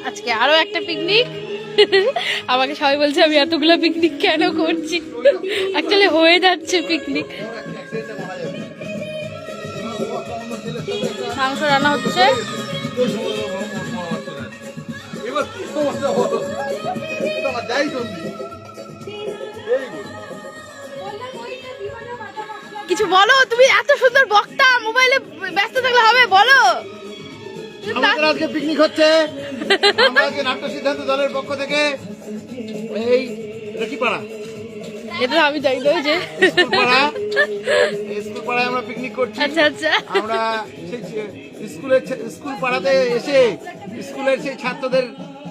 আজকে আরো একটা পিকনিক। আমাকে সবাই বলছে আমি এতগুলো পিকনিক কেন করছি, অ্যাকচুয়ালি হয়ে যাচ্ছে পিকনিক। মাংস রান্না হচ্ছে। কিছু বলো, তুমি এত সুন্দর বক্তা, মোবাইলে ব্যস্ত থাকলে হবে, বলো। আমাদের আজকে পিকনিক হচ্ছে। আমরা আজকে নাট্য সিদ্ধান্ত দলের পক্ষ থেকে এই রেকিপাড়া, এটা আমি জানি না যে স্কুল পাড়ায় আমরা পিকনিক করছি। আচ্ছা আচ্ছা। আমরা সেই স্কুল পাড়াতে এসে স্কুলের সেই ছাত্রদের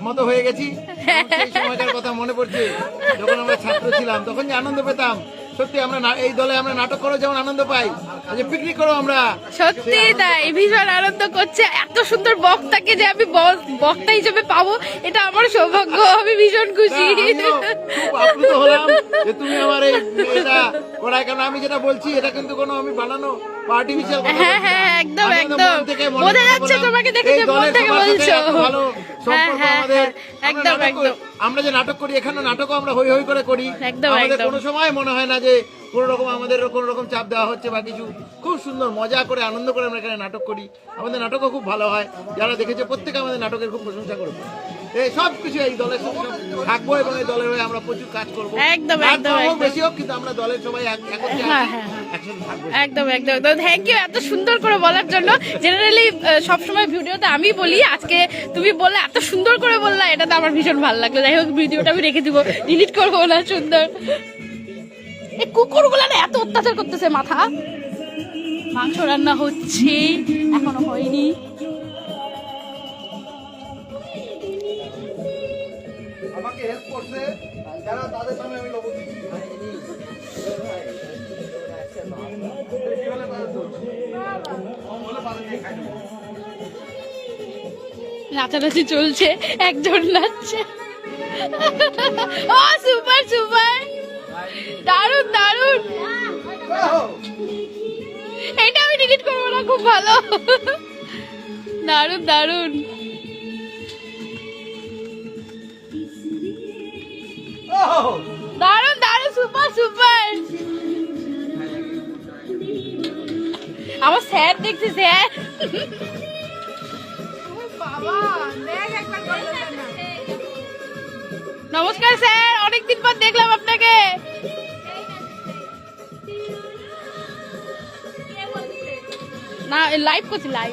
মতো হয়ে গেছি। সেই সময়কার কথা মনে পড়ছে, যখন আমরা ছাত্র ছিলাম তখন যে আনন্দ পেতাম। সত্যি আমরা এই দলে আমরা নাটক করে যেমন আনন্দ পাই, আজ পিকনিক করো আমরা সত্যি তাই, ভীষণ আনন্দ করছে। এত সুন্দর বক্তাকে যে আমি বক্তা হিসেবে পাবো, এটা আমার সৌভাগ্য। আমি ভীষণ খুশি, খুব আপ্লুত হলাম যে তুমি আমার এটা করায়। কেন আমি যেটা বলছি এটা কিন্তু কোনো আমি বানানো আর্টিফিশিয়াল কথা। হ্যাঁ হ্যাঁ, একদম একদম বোঝা যাচ্ছে তোমাকে দেখে যে মন থেকে বলছো। ভালো সম্পর্ক আমাদের। একদম একদম। আমরা যে নাটক করি, এখানে নাটকও আমরা হই হই করে করি। আমাদের কোনো সময় মনে হয় না যে কোনো রকম আমাদের কোনো রকম চাপ দেওয়া হচ্ছে বা কিছু। খুব সুন্দর মজা করে আনন্দ করে আমরা এখানে নাটক করি। আমাদের নাটকও খুব ভালো হয়। যারা দেখেছে প্রত্যেকে আমাদের নাটকের খুব প্রশংসা করবে। এই সব কিছু এই দলের সঙ্গে থাকবো এবং এই দলের হয়ে আমরা প্রচুর কাজ করবো। একদম একদম বেশি হোক, কিন্তু আমরা দলের সবাই একত্রে একসাথে থাকবো। একদম একদম। তো থ্যাংক ইউ এত সুন্দর করে বলার জন্য। জেনারেলি সবসময় ভিডিওতে আমি বলি, আজকে তুমি বললে, এত সুন্দর করে বললা, এটা তো আমার ভীষণ ভালো লাগলো। যাই হোক, ভিডিওটা আমি রেখে দিব, ডিলিট করবো না। সুন্দর এই কুকুরগুলা না এত অত্যাচার করতেছে মাথা। মাংস রান্না হচ্ছে, এখনো হয়নি। আমাকে হেল্প করছে যারা, তাদের নামে আমি লবণ দিচ্ছি। নাচানাচি চলছে, একজন নাচছে। ও সুপার সুপার, দারুন দারুন। এটা আমি ডিলিট করবো না, খুব ভালো। দারুন দারুন। দারুন দারুন, সুপার সুপার। আমার স্যার দেখছি, স্যার। নমস্কার স্যার, অনেকদিন পর দেখলাম আপনাকে। না, লাইভ করছি, লাইভ।